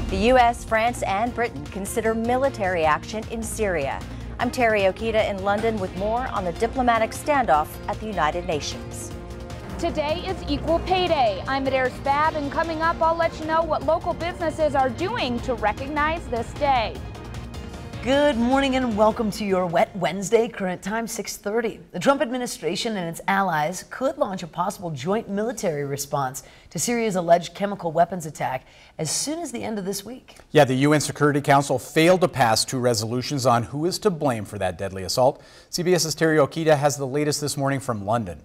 The U.S., France, and Britain consider military action in Syria. I'm Terry Okita in London with more on the diplomatic standoff at the United Nations. Today is Equal Pay Day. I'm Adair Spab, and coming up, I'll let you know what local businesses are doing to recognize this day. Good morning and welcome to your Wet Wednesday. Current time 6:30. The Trump administration and its allies could launch a possible joint military response to Syria's alleged chemical weapons attack as soon as the end of this week. Yeah, the UN Security Council failed to pass two resolutions on who is to blame for that deadly assault. CBS's Terry Okita has the latest this morning from London.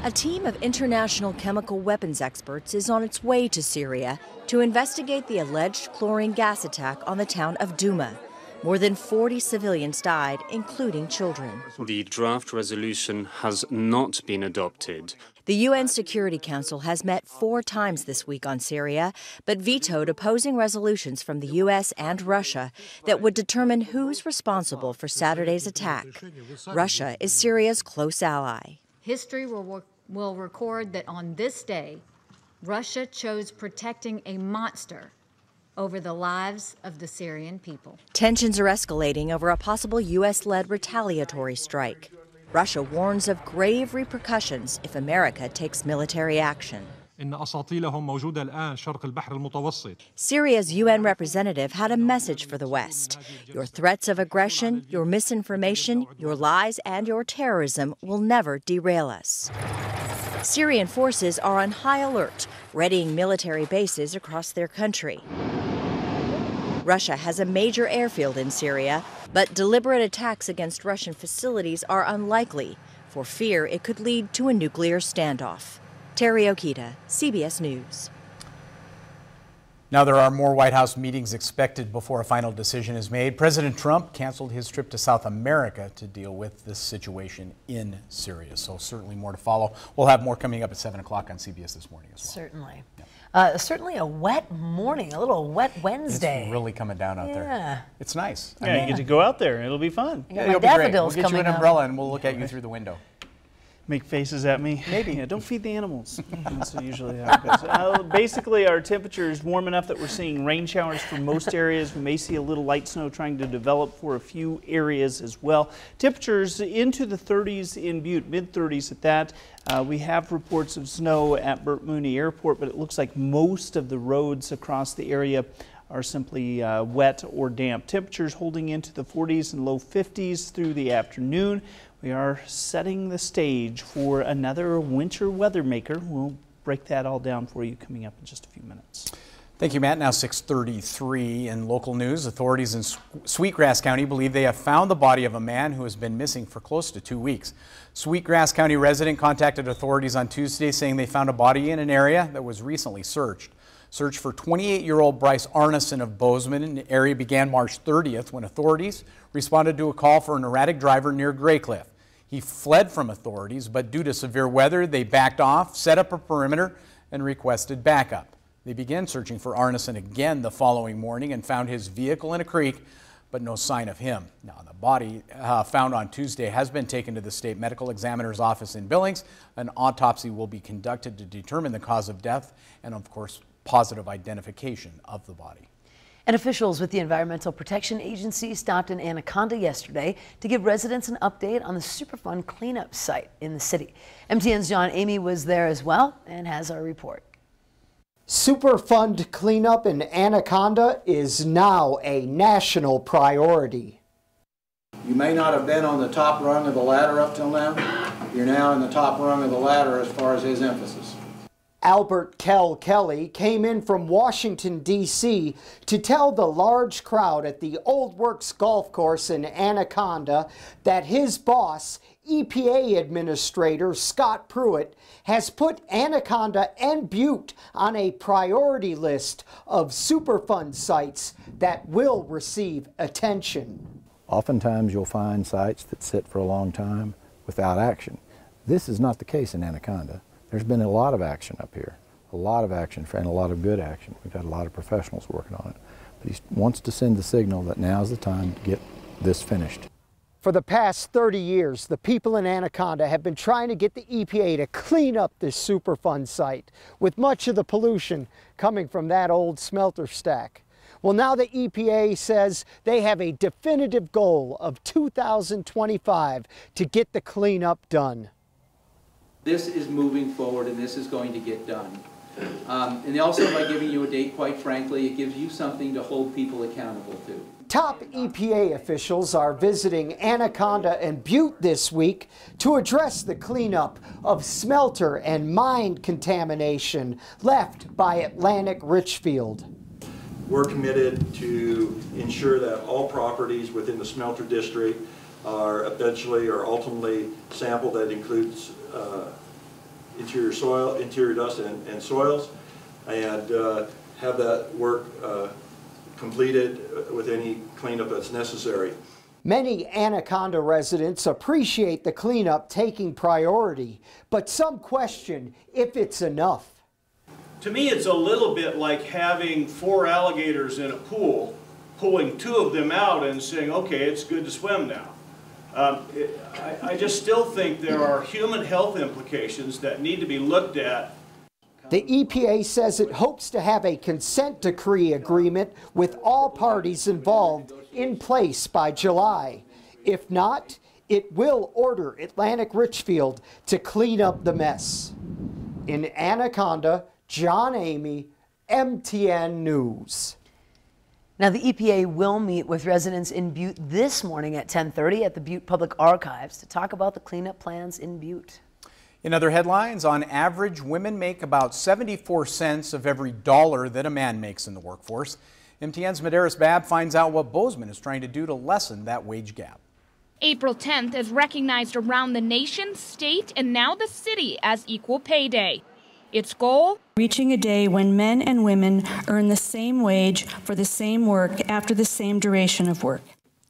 A team of international chemical weapons experts is on its way to Syria to investigate the alleged chlorine gas attack on the town of Douma. More than 40 civilians died, including children. The draft resolution has not been adopted. The UN Security Council has met 4 times this week on Syria, but vetoed opposing resolutions from the U.S. and Russia that would determine who's responsible for Saturday's attack. Russia is Syria's close ally. History will record that on this day, Russia chose protecting a monster over the lives of the Syrian people. Tensions are escalating over a possible U.S.-led retaliatory strike. Russia warns of grave repercussions if America takes military action. Syria's UN representative had a message for the West. Your threats of aggression, your misinformation, your lies, and your terrorism will never derail us. Syrian forces are on high alert, readying military bases across their country. Russia has a major airfield in Syria, but deliberate attacks against Russian facilities are unlikely, for fear it could lead to a nuclear standoff. Terry Okita, CBS News. Now there are more White House meetings expected before a final decision is made. President Trump canceled his trip to South America to deal with this situation in Syria. So certainly more to follow. We'll have more coming up at 7 o'clock on CBS This Morning as well. Certainly. Yeah. Certainly a wet morning, a little wet Wednesday. It's really coming down out there. It's nice. Yeah, you get to go out there. It'll be fun. Yeah, it'll be great. We'll daffodils get you an coming umbrella and we'll look at you through the window. Make faces at me? Maybe. Yeah, don't feed the animals. That's usually how it goes. Basically, our temperature is warm enough that we're seeing rain showers for most areas. We may see a little light snow trying to develop for a few areas as well. Temperatures into the 30s in Butte, mid-30s at that. We have reports of snow at Burt Mooney Airport, but it looks like most of the roads across the area are simply wet or damp. Temperatures holding into the 40s and low 50s through the afternoon. We are setting the stage for another winter weather maker. We'll break that all down for you coming up in just a few minutes. Thank you, Matt. Now 6:33 in local news. Authorities in Sweetgrass County believe they have found the body of a man who has been missing for close to 2 weeks. Sweetgrass County resident contacted authorities on Tuesday saying they found a body in an area that was recently searched. Search for 28-year-old Bryce Arneson of Bozeman in the area began March 30th when authorities responded to a call for an erratic driver near Graycliff. He fled from authorities, but due to severe weather, they backed off, set up a perimeter, and requested backup. They began searching for Arneson again the following morning and found his vehicle in a creek, but no sign of him. Now, the body found on Tuesday has been taken to the state medical examiner's office in Billings. An autopsy will be conducted to determine the cause of death and, of course, positive identification of the body. And officials with the Environmental Protection Agency stopped in Anaconda yesterday to give residents an update on the Superfund cleanup site in the city. MTN's John Amy was there as well and has our report. Superfund cleanup in Anaconda is now a national priority. You may not have been on the top rung of the ladder up till now. You're now in the top rung of the ladder as far as his emphasis. Albert Kelly came in from Washington, D.C. to tell the large crowd at the Old Works Golf Course in Anaconda that his boss, EPA Administrator Scott Pruitt, has put Anaconda and Butte on a priority list of Superfund sites that will receive attention. Oftentimes you'll find sites that sit for a long time without action. This is not the case in Anaconda. There's been a lot of action up here, a lot of action and a lot of good action. We've had a lot of professionals working on it. But he wants to send the signal that now's the time to get this finished. For the past 30 years, the people in Anaconda have been trying to get the EPA to clean up this Superfund site, with much of the pollution coming from that old smelter stack. Well, now the EPA says they have a definitive goal of 2025 to get the cleanup done. This is moving forward and this is going to get done. And also by giving you a date, quite frankly, it gives you something to hold people accountable to. Top EPA officials are visiting Anaconda and Butte this week to address the cleanup of smelter and mine contamination left by Atlantic Richfield. We're committed to ensure that all properties within the smelter district are eventually or ultimately sampled. That includes interior soil, interior dust and soils, and have that work completed with any cleanup that's necessary. Many Anaconda residents appreciate the cleanup taking priority, but some question if it's enough. To me, it's a little bit like having 4 alligators in a pool, pulling 2 of them out and saying, okay, it's good to swim now. I just still think there are human health implications that need to be looked at. The EPA says it hopes to have a consent decree agreement with all parties involved in place by July. If not, it will order Atlantic Richfield to clean up the mess. In Anaconda, John Amy, MTN News. Now, the EPA will meet with residents in Butte this morning at 10:30 at the Butte Public Archives to talk about the cleanup plans in Butte. In other headlines, on average, women make about 74 cents of every dollar that a man makes in the workforce. MTN's Medeiros Babb finds out what Bozeman is trying to do to lessen that wage gap. April 10th is recognized around the nation, state, and now the city as Equal Pay Day. Its goal? Reaching a day when men and women earn the same wage for the same work after the same duration of work.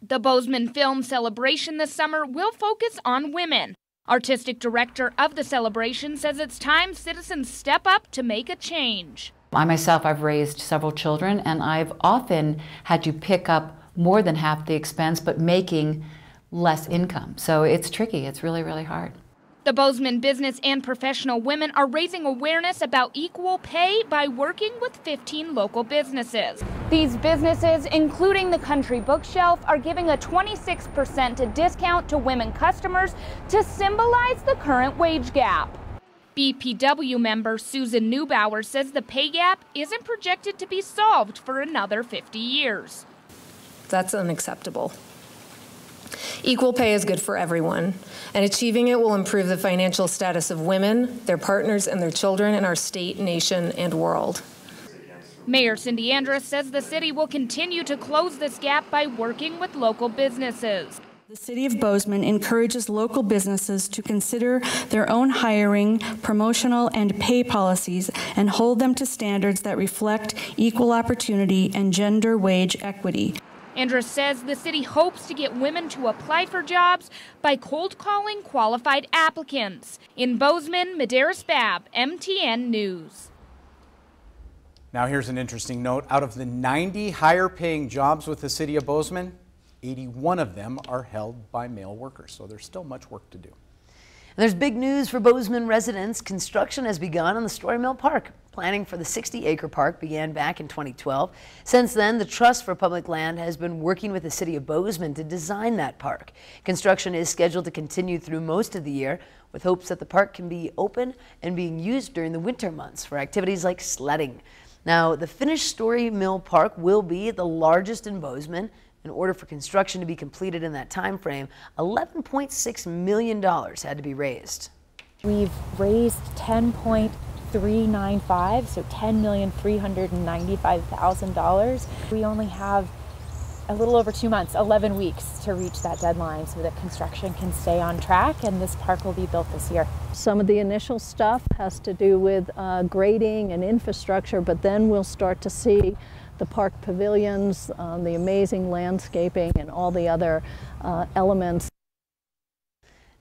The Bozeman Film Celebration this summer will focus on women. Artistic director of the celebration says it's time citizens step up to make a change. I myself, I've raised several children, and I've often had to pick up more than half the expense, but making less income. So it's tricky. It's really, really hard. The Bozeman business and professional women are raising awareness about equal pay by working with 15 local businesses. These businesses, including the Country Bookshelf, are giving a 26% discount to women customers to symbolize the current wage gap. BPW member Susan Neubauer says the pay gap isn't projected to be solved for another 50 years. That's unacceptable. Equal pay is good for everyone, and achieving it will improve the financial status of women, their partners, and their children in our state, nation, and world. Mayor Cindy Andrus says the city will continue to close this gap by working with local businesses. The City of Bozeman encourages local businesses to consider their own hiring, promotional, and pay policies and hold them to standards that reflect equal opportunity and gender wage equity. Andrus says the city hopes to get women to apply for jobs by cold calling qualified applicants. In Bozeman, Medeiros Babb, MTN News. Now here's an interesting note. Out of the 90 higher paying jobs with the city of Bozeman, 81 of them are held by male workers, so there's still much work to do. There's big news for Bozeman residents. Construction has begun on the Story Mill Park. Planning for the 60-acre park began back in 2012. Since then, the Trust for Public Land has been working with the city of Bozeman to design that park. Construction is scheduled to continue through most of the year, with hopes that the park can be open and being used during the winter months for activities like sledding. Now, the finished Story Mill Park will be the largest in Bozeman. In order for construction to be completed in that time frame, $11.6 million had to be raised. We've raised $10.395, so $10,395,000. We only have a little over 2 months, 11 weeks to reach that deadline so that construction can stay on track and this park will be built this year. Some of the initial stuff has to do with grading and infrastructure, but then we'll start to see the park pavilions, the amazing landscaping, and all the other elements.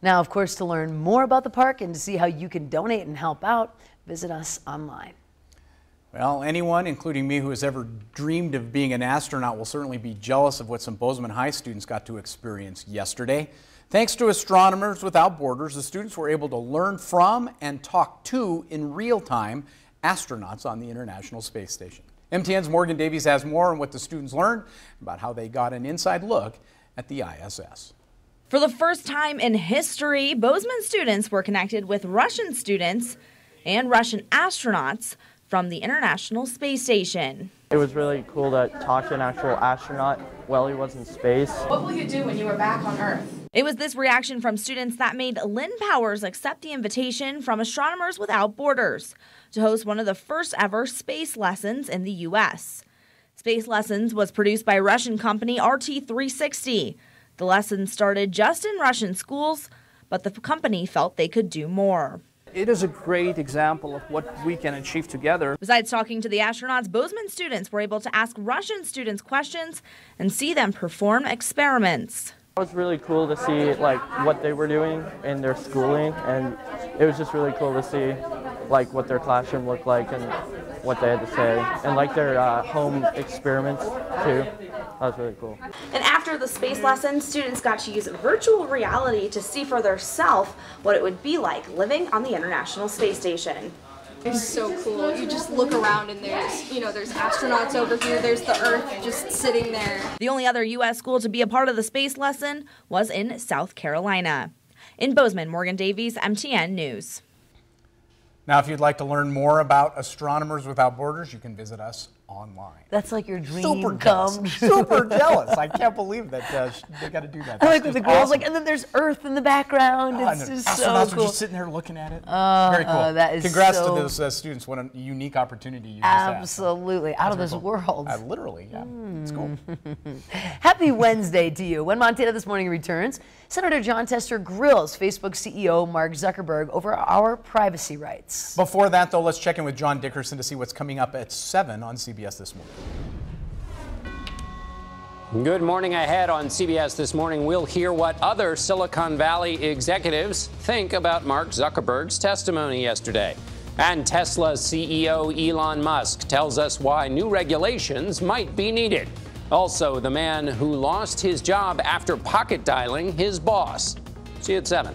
Now, of course, to learn more about the park and to see how you can donate and help out, visit us online. Well, anyone, including me, who has ever dreamed of being an astronaut will certainly be jealous of what some Bozeman High students got to experience yesterday. Thanks to Astronomers Without Borders, the students were able to learn from and talk to, in real time, astronauts on the International Space Station. MTN's Morgan Davies has more on what the students learned about how they got an inside look at the ISS. For the first time in history, Bozeman students were connected with Russian students and Russian astronauts from the International Space Station. It was really cool to talk to an actual astronaut while he was in space. What will you do when you are back on Earth? It was this reaction from students that made Lynn Powers accept the invitation from Astronomers Without Borders to host one of the first ever space lessons in the U.S. Space Lessons was produced by Russian company RT360. The lesson started just in Russian schools, but the company felt they could do more. It is a great example of what we can achieve together. Besides talking to the astronauts, Bozeman students were able to ask Russian students questions and see them perform experiments. It was really cool to see what they were doing in their schooling, and it was just really cool to see what their classroom looked like and what they had to say, and their home experiments too. That was really cool. And after the space lesson, students got to use virtual reality to see for themselves what it would be like living on the International Space Station. It's so cool. You just look around and there's astronauts over here, there's the Earth just sitting there. The only other U.S. school to be a part of the space lesson was in South Carolina. In Bozeman, Morgan Davies, MTN News. Now, if you'd like to learn more about Astronomers Without Borders, you can visit us online. That's like your dream Super come jealous. Super jealous. I can't believe that they got to do that. I like when the girls awesome. and then there's Earth in the background. It's just so astronauts cool. are just sitting there looking at it. Very cool. That is Congrats so to those students. What a unique opportunity you just had. Absolutely. Out of this world. Literally, yeah. It's cool. Happy Wednesday to you. When Montana This Morning returns, Senator John Tester grills Facebook CEO Mark Zuckerberg over our privacy rights. Before that, though, let's check in with John Dickerson to see what's coming up at 7 on CBS This Morning. Good morning. Ahead on CBS This Morning, we'll hear what other Silicon Valley executives think about Mark Zuckerberg's testimony yesterday. And Tesla's CEO Elon Musk tells us why new regulations might be needed. Also, the man who lost his job after pocket dialing his boss. See you at 7.